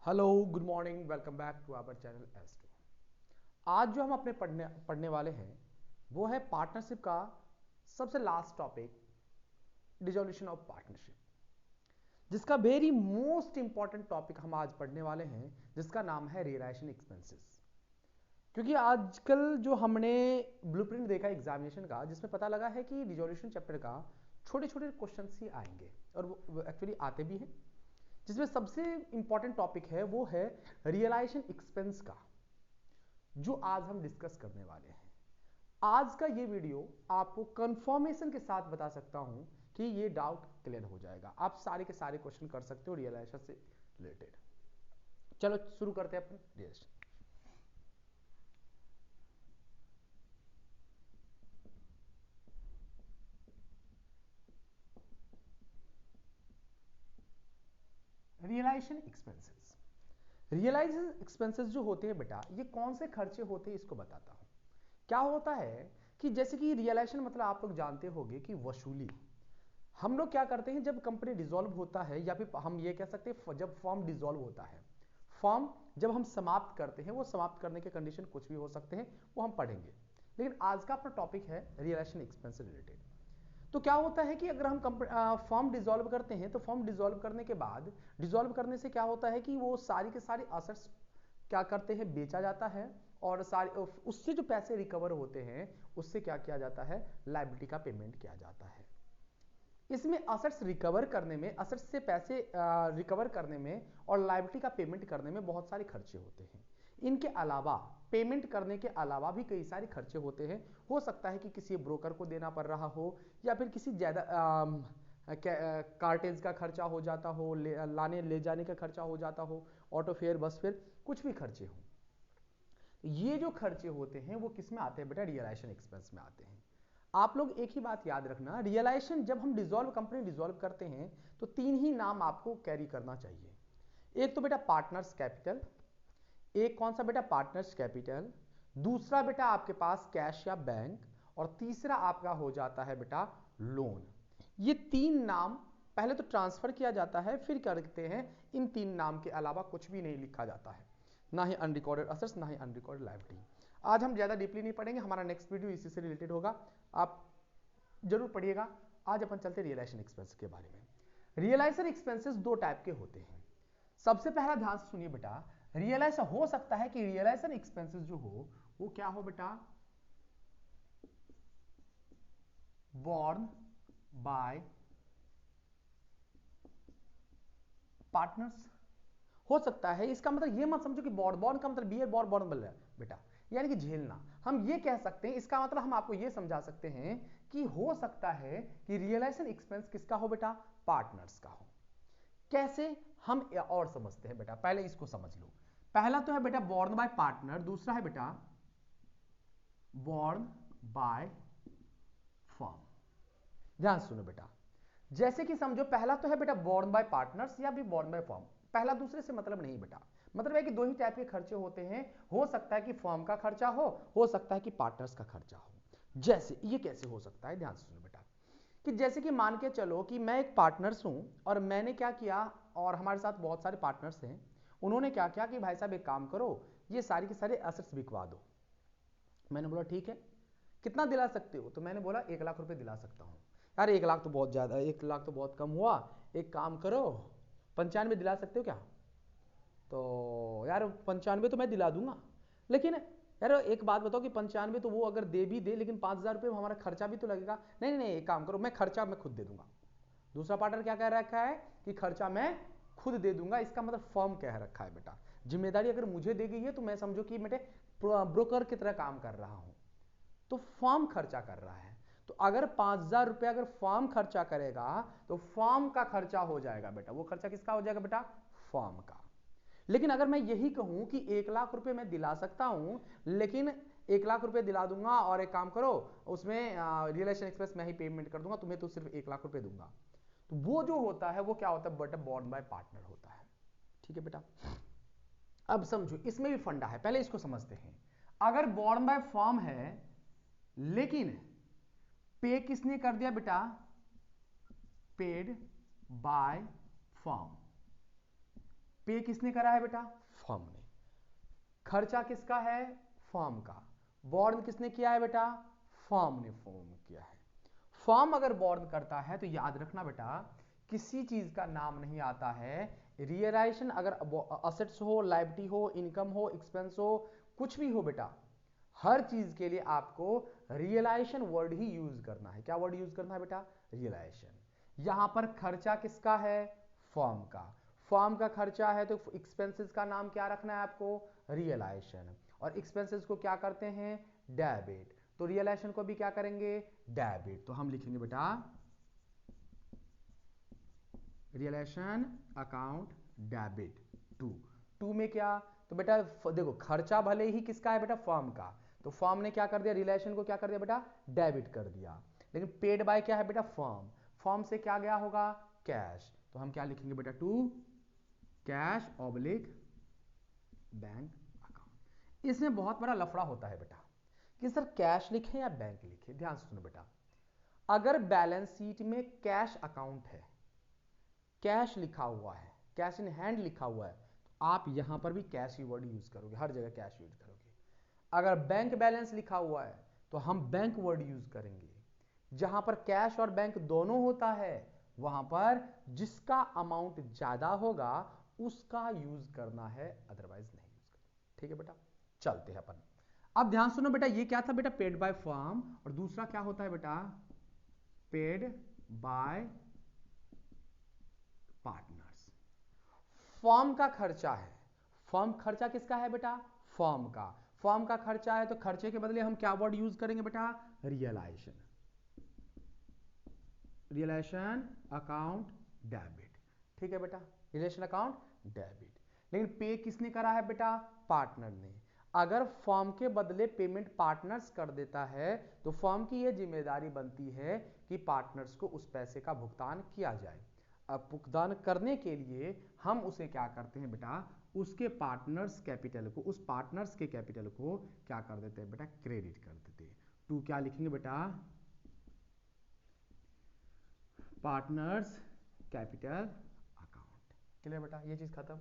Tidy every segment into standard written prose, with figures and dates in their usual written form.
Hello good morning, welcome back to our channel एस2। आज जो हम अपने पढ़ने वाले हैं वो है पार्टनरशिप का सबसे last topic, dissolution of partnership, जिसका वेरी मोस्ट इंपॉर्टेंट टॉपिक हम आज पढ़ने वाले हैं, जिसका नाम है रियलाइजेशन एक्सपेंसेस। क्योंकि आजकल जो हमने ब्लूप्रिंट देखा एग्जामिनेशन का, जिसमें पता लगा है कि डिसोल्यूशन चैप्टर का छोटे छोटे क्वेश्चन ही आएंगे, और वो एक्चुअली आते भी हैं। जिसमें सबसे इंपॉर्टेंट टॉपिक है वो है रियलाइजेशन एक्सपेंस का, जो आज हम डिस्कस करने वाले हैं। आज का ये वीडियो आपको कंफर्मेशन के साथ बता सकता हूं कि ये डाउट क्लियर हो जाएगा। आप सारे के सारे क्वेश्चन कर सकते हो रियलाइजेशन से रिलेटेड। चलो शुरू करते हैं अपन realisation. Realisation expenses. Realisation expenses जो होते हैं बेटा, ये कौन से खर्चे होते हैं इसको बताता हूं। क्या होता है कि जैसे कि रियलाइजेशन मतलब आप लोग जानते होंगे कि वसूली। हम लोग क्या करते हैं जब कंपनी डिसॉल्व होता है, या फिर हम ये कह सकते हैं जब फॉर्म डिसॉल्व होता है, फॉर्म जब हम समाप्त करते हैं, वो समाप्त करने के कंडीशन कुछ भी हो सकते हैं, वो हम पढ़ेंगे। लेकिन आज का अपना टॉपिक है रियलाइजेशन एक्सपेंस से रिलेटेड। तो क्या होता है कि अगर हम फॉर्म डिसॉल्व करते हैं, तो फॉर्म डिसॉल्व करने के बाद, डिसॉल्व करने से क्या होता है कि वो सारी के सारी असेट्स क्या करते हैं, बेचा जाता है, और सारे उससे जो पैसे रिकवर होते हैं उससे क्या किया जाता है, लायबिलिटी का पेमेंट किया जाता है। इसमें असेट्स रिकवर करने में, असेट्स से पैसे रिकवर करने में और लायबिलिटी का पेमेंट करने में बहुत सारे खर्चे होते हैं। इनके अलावा, पेमेंट करने के अलावा भी कई सारे खर्चे होते हैं। हो सकता है कि किसी ब्रोकर को देना पड़ रहा हो, या फिर किसी ज्यादा कार्टेज का खर्चा हो जाता हो, लाने ले जाने का खर्चा हो जाता हो, ऑटो फेयर, बस फेयर, कुछ भी खर्चे हो। ये जो खर्चे होते हैं वो किस में आते हैं बेटा, रियलाइजेशन एक्सपेंस में आते हैं। आप लोग एक ही बात याद रखना, रियलाइजेशन जब हम कंपनी डिसॉल्व करते हैं, तो तीन ही नाम आपको कैरी करना चाहिए। एक तो बेटा पार्टनर्स कैपिटल, एक कौन सा बेटा, पार्टनर्स कैपिटल, दूसरा बेटा आपके पास कैश या बैंक, और तीसरा आपका हो जाता है बेटा लोन। ये तीन नाम पहले तो ट्रांसफर किया जाता है, फिर करते हैं इन तीन नाम के अलावा कुछ भी नहीं लिखा जाता है, ना ही अनरिकॉर्डेड असेट्स, ना ही अनरिकॉर्डेड लायबिलिटी। आज हम ज्यादा डीपली नहीं पढ़ेंगे, हमारा नेक्स्ट वीडियो इसी से रिलेटेड होगा, आप जरूर पढ़िएगा। आज अपन चलते रियलाइजेशन एक्सपेंस के बारे में। रियलाइजेशन एक्सपेंसेस दो टाइप के होते हैं। सबसे पहला ध्यान से सुनिए बेटा, रियलाइज हो सकता है कि रियलाइजेशन एक्सपेंसेस जो हो वो क्या हो बेटा, बॉर्न बाय पार्टनर्स हो सकता है। इसका मतलब ये मत समझो कि बॉर्न, बॉर्न का मतलब बियर बॉर्न, बॉर्न बेटा यानी कि झेलना। हम ये कह सकते हैं, इसका मतलब हम आपको ये समझा सकते हैं कि हो सकता है कि रियलाइजेशन एक्सपेंस किसका हो बेटा, पार्टनर्स का हो। कैसे, हम और समझते हैं बेटा, पहले इसको समझ लो। पहला तो है बेटा बॉर्न बाय पार्टनर, दूसरा है बेटा बॉर्न बाय फर्म। ध्यान सुनो बेटा, जैसे कि समझो, पहला तो है बेटा बॉर्न बाय पार्टनर्स या भी बॉर्न बाय फर्म। पहला दूसरे से मतलब नहीं बेटा, मतलब है कि दो ही टाइप के खर्चे होते हैं। हो सकता है कि फर्म का खर्चा हो सकता है कि पार्टनर्स का खर्चा हो। जैसे ये कैसे हो सकता है, ध्यान से सुनो बेटा, कि जैसे कि मान के चलो कि मैं एक पार्टनर्स हूं, और मैंने क्या किया, और हमारे साथ बहुत सारे पार्टनर्स हैं, उन्होंने क्या किया कि भाई साहब एक काम करो, ये सारी के सारे एसेट्स बिकवा दो। मैंने बोला ठीक है, कितना दिला सकते हो, तो मैंने बोला 1 लाख रुपए दिला सकता हूं। यार 1 लाख तो बहुत ज्यादा, 1 लाख तो बहुत कम हुआ, एक काम करो 95 दिला सकते हो क्या। तो यार 95 तो मैं दिला दूंगा, लेकिन यार एक बात बताओ कि 95 तो वो अगर दे भी दे, लेकिन 5,000 रुपये हमारा खर्चा भी तो लगेगा। नहीं नहीं नहीं, एक काम करो, मैं खर्चा मैं खुद दे दूंगा। दूसरा पार्टनर क्या कह रखा है कि खर्चा मैं खुद दे दूंगा। इसका मतलब फर्म कह रखा है बेटा, जिम्मेदारी अगर मुझे दी गई है तो मैं समझो कि बेटे ब्रोकर की तरह काम कर रहा हूं, तो फर्म खर्चा कर रहा है। तो अगर 5,000 रुपया अगर फर्म खर्चा करेगा, तो फर्म का खर्चा हो जाएगा बेटा, वो खर्चा किसका हो जाएगा बेटा, फर्म का। लेकिन अगर मैं यही कहूं कि 1 लाख रुपए मैं दिला सकता हूं, लेकिन 1 लाख रुपए दिला दूंगा, और एक काम करो उसमें रियलाइजेशन एक्सप्रेस मैं ही पेमेंट कर दूंगा, तुम्हें तो सिर्फ 1 लाख रुपए दूंगा, तो वो जो होता है वो क्या होता है बेटा, बॉन्ड बाय पार्टनर होता है। ठीक है बेटा, अब समझो इसमें भी फंडा है, पहले इसको समझते हैं। अगर बॉन्ड बाय फर्म है, लेकिन पे किसने कर दिया बेटा, पेड बाय फर्म, पे किसने करा है बेटा? फर्म ने। खर्चा किसका है? फर्म का। बॉर्न किसने किया है बेटा? फर्म ने फॉर्म किया है। फर्म अगर बॉर्न करता है तो याद रखना बेटा, किसी चीज का नाम नहीं आता है रियलाइजेशन। अगर असेट्स हो, लायबिलिटी हो, इनकम हो, एक्सपेंस हो, कुछ भी हो बेटा, हर चीज के लिए आपको रियलाइजेशन वर्ड ही यूज करना है। क्या वर्ड यूज करना है बेटा? रियलाइजेशन। यहां पर खर्चा किसका है? फर्म का। फर्म का खर्चा है तो एक्सपेंसेस का नाम क्या रखना है आपको? रियलाइजेशन। और एक्सपेंसेस को क्या करते हैं? डेबिट। तो रियलाइजेशन को भी क्या करेंगे? डेबिट। तो हम लिखेंगे बेटा रियलाइजेशन अकाउंट डेबिट टू में क्या? तो बेटा देखो, खर्चा भले ही किसका है बेटा? फर्म का। तो फर्म ने क्या कर दिया? रियलाइजेशन को क्या कर दिया बेटा? डेबिट कर दिया। लेकिन पेड बाय क्या है बेटा? फर्म। फर्म से क्या गया होगा? कैश। तो हम क्या लिखेंगे बेटा? To cash oblique bank account. इसमें बहुत बड़ा लफड़ा होता है बेटा कि सर कैश लिखें या बैंक लिखें। ध्यान से सुनो बेटा, अगर बैलेंस शीट में कैश अकाउंट है, कैश लिखा हुआ है, कैश इन हैंड लिखा हुआ है, तो आप यहां पर भी कैश ही वर्ड यूज करोगे, हर जगह कैश यूज करोगे। अगर बैंक बैलेंस लिखा हुआ है तो हम बैंक वर्ड यूज करेंगे। जहां पर कैश और बैंक दोनों होता है वहां पर जिसका अमाउंट ज्यादा होगा उसका यूज करना है, अदरवाइज नहीं यूज करना। ठीक है बेटा, चलते हैं अपन। अब ध्यान सुनो बेटा, ये क्या था बेटा? Paid by firm. और दूसरा क्या होता है बेटा? Paid by partners. फर्म का खर्चा है। फर्म खर्चा किसका है बेटा? फर्म का। फर्म का खर्चा है तो खर्चे के बदले हम क्या वर्ड यूज करेंगे बेटा? रियलाइजेशन। Realisation account debit. ठीक है बेटा, रियलाइजेशन अकाउंट डेबिट। लेकिन पे किसने करा है बेटा? पार्टनर ने। अगर फर्म के बदले पेमेंट पार्टनर्स कर देता है तो फर्म की यह जिम्मेदारी बनती है कि पार्टनर्स को उस पैसे का भुगतान किया जाए। अब भुगतान करने के लिए हम उसे क्या करते हैं बेटा? उसके पार्टनर्स कैपिटल को, उस पार्टनर्स के कैपिटल को क्या कर देते हैं बेटा? क्रेडिट कर देते हैं। टू क्या लिखेंगे बेटा? Partners capital account. क्लियर बेटा, ये चीज खत्म।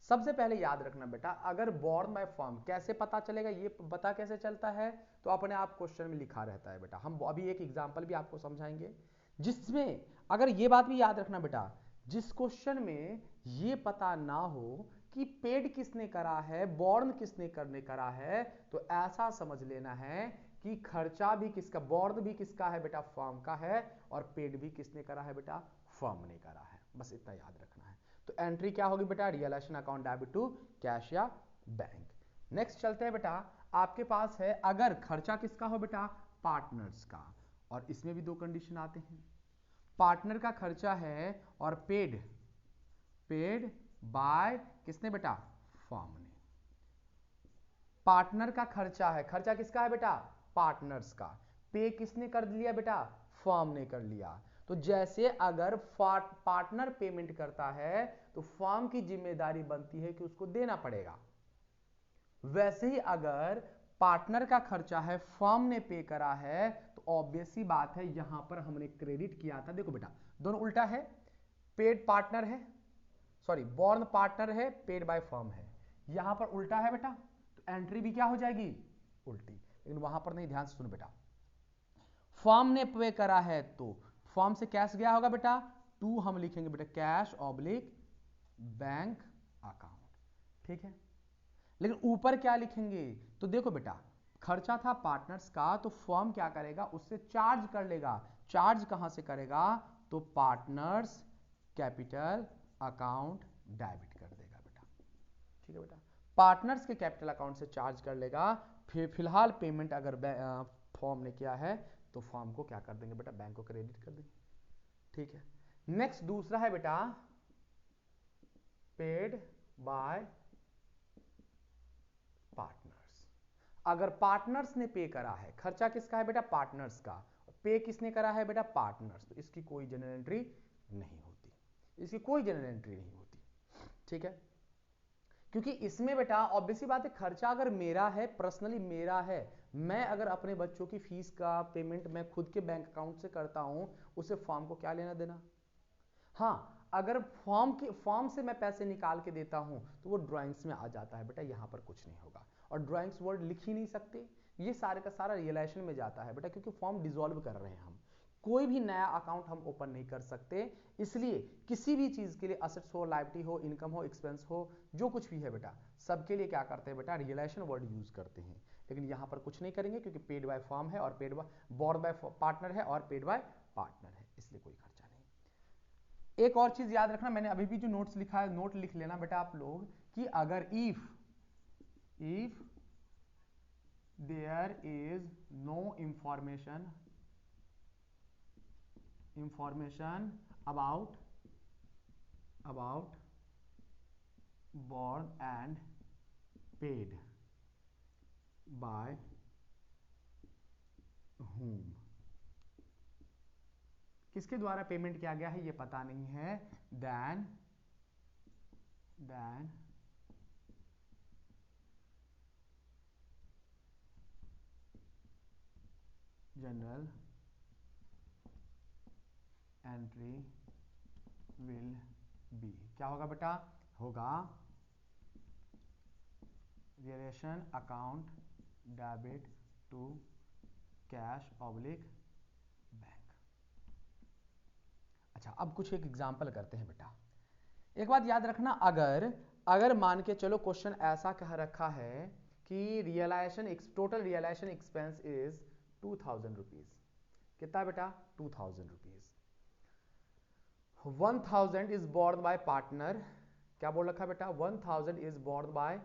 सबसे पहले याद रखना बेटा, अगर बॉर्न बाय फर्म कैसे पता चलेगा, ये पता कैसे चलता है? तो अपने आप क्वेश्चन में लिखा रहता है बेटा। हम अभी एक एग्जांपल भी आपको समझाएंगे जिसमें, अगर ये बात भी याद रखना बेटा, जिस क्वेश्चन में ये पता ना हो कि पेड किसने करा है, बॉर्न किसने करने करा है, तो ऐसा समझ लेना है कि खर्चा भी किसका, बॉर्न भी किसका है बेटा? फर्म का है। और पेड भी किसने करा है बेटा? फर्म ने करा है। बस इतना याद रखना है। तो एंट्री क्या होगी बेटा? Realisation account debit to cash या बैंक। नेक्स्ट चलते हैं बेटा, आपके पास है अगर खर्चा किसका हो बेटा? पार्टनर्स का। और इसमें भी दो कंडीशन आते हैं। पार्टनर का खर्चा है और पेड, पेड बाय किसने बेटा? फर्म ने। पार्टनर का खर्चा है, खर्चा किसका है बेटा? पार्टनर्स का। पे किसने कर लिया बेटा? फर्म ने कर लिया। तो जैसे अगर पार्टनर पेमेंट करता है तो फर्म की जिम्मेदारी बनती है कि उसको देना पड़ेगा। वैसे ही अगर पार्टनर का खर्चा है, फर्म ने पे करा है, तो ऑब्वियस सी बात है यहां पर हमने क्रेडिट किया था। देखो बेटा, दोनों उल्टा है। पेड पार्टनर है, सॉरी बॉर्न पार्टनर है, पेड बाय फर्म है। यहां पर उल्टा है बेटा, तो एंट्री भी क्या हो जाएगी? उल्टी। लेकिन वहां पर नहीं, ध्यान से सुनो बेटा, फर्म ने पे करा है तो फर्म से कैश गया होगा बेटा? टू हम लिखेंगे बेटा कैश ऑब्लिक बैंक अकाउंट। ठीक है, लेकिन ऊपर क्या लिखेंगे? तो देखो बेटा, खर्चा था पार्टनर्स का तो फर्म क्या करेगा? उससे चार्ज कर लेगा। चार्ज कहां से करेगा? तो पार्टनर्स कैपिटल अकाउंट डेबिट कर देगा बेटा। ठीक है बेटा, पार्टनर्स के कैपिटल अकाउंट से चार्ज कर लेगा। फिर फिलहाल पेमेंट अगर फर्म ने किया है तो फर्म को क्या कर देंगे बेटा? बैंक को क्रेडिट कर देंगे। ठीक है, नेक्स्ट दूसरा है बेटा पेड बाय पार्टनर्स। अगर पार्टनर्स ने पे करा है, खर्चा किसका है बेटा? पार्टनर्स का। पे किसने करा है बेटा? पार्टनर्स। तो इसकी कोई जनरल एंट्री नहीं होती, इसकी कोई जनरल एंट्री नहीं होती। ठीक है, क्योंकि इसमें बेटा ऑब्वियसली बात है, खर्चा अगर मेरा है, पर्सनली मेरा है, मैं अगर अपने बच्चों की फीस का पेमेंट मैं खुद के बैंक अकाउंट से करता हूं, उसे फर्म को क्या लेना देना? हाँ, अगर फॉर्म से मैं पैसे निकाल के देता हूं तो वो ड्राइंग्स में आ जाता है बेटा, यहां पर कुछ नहीं होगा। और ड्राइंग्स वर्ड लिख ही नहीं सकते, ये सारे का सारा रियलाइजेशन में जाता है बेटा, क्योंकि फॉर्म डिसॉल्व कर रहे हैं हम। कोई भी नया अकाउंट हम ओपन नहीं कर सकते, इसलिए किसी भी चीज के लिए असेट्स हो, लायबिलिटी हो, इनकम हो, एक्सपेंस हो, जो कुछ भी है बेटा, सबके लिए क्या करते हैं बेटा, रियलाइजेशन वर्ड यूज करते हैं। लेकिन यहां पर कुछ नहीं करेंगे क्योंकि पेड बाय फॉर्म है और paid by borne by partner है और पेड बाय पार्टनर है, इसलिए कोई खर्चा नहीं। एक और चीज याद रखना, मैंने अभी भी जो नोट्स लिखा है, नोट लिख लेना बेटा आप लोग, कि अगर if there is no information about born and paid by whom, किसके द्वारा पेमेंट किया गया है ये पता नहीं है, then journal entry will be, क्या होगा बेटा, होगा realisation account debit to cash oblique bank. अच्छा, अब कुछ एक एग्जांपल करते हैं बेटा। एक बात याद रखना, अगर मान के चलो क्वेश्चन ऐसा कह रखा है कि total realisation expense is 2000 rupees, कितना बेटा, 2000 rupees. 1000 is borne by partner, क्या बोल रखा बेटा, 1000 is borne by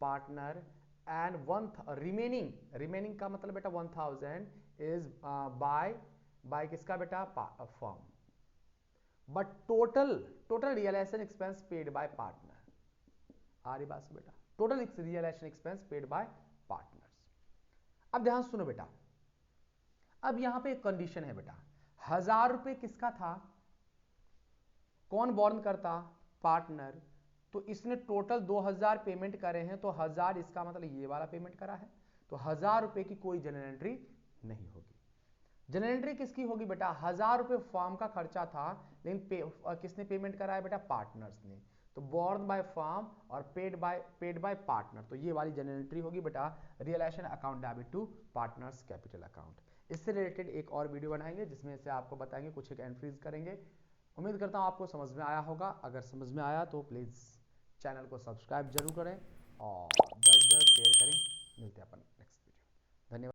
partner and one remaining का मतलब बेटा 1000 इज बाय किसका बेटा, firm. But total realisation expense paid by partner, आ रही बात से बेटा, total realisation expense paid by partners. अब ध्यान सुनो बेटा, अब यहां पे एक कंडीशन है बेटा, 1000 रुपए किसका था, कौन बॉर्न करता, पार्टनर, तो इसने टोटल 2000 पेमेंट करे हैं, तो 1000 इसका मतलब ये वाला पेमेंट करा है, तो 1000 रुपए की कोई जनरल एंट्री नहीं होगी। जनरल एंट्री किसकी होगी बेटा, 1000 रुपए फॉर्म का खर्चा था, लेकिन किसने पेमेंट कराया बेटा, पार्टनर्स ने, तो बोर्न बाय फॉर्म और पेड बाय पार्टनर, तो ये वाली जनरल एंट्री होगी बेटा, realisation account debit to partners capital account. इससे रिलेटेड एक और वीडियो बनाएंगे जिसमें से आपको बताएंगे, कुछ एक एंट्रीज करेंगे। उम्मीद करता हूं आपको समझ में आया होगा, अगर समझ में आया तो प्लीज चैनल को सब्सक्राइब जरूर करें और जल्द से जल्द शेयर करें। मिलते हैं अपन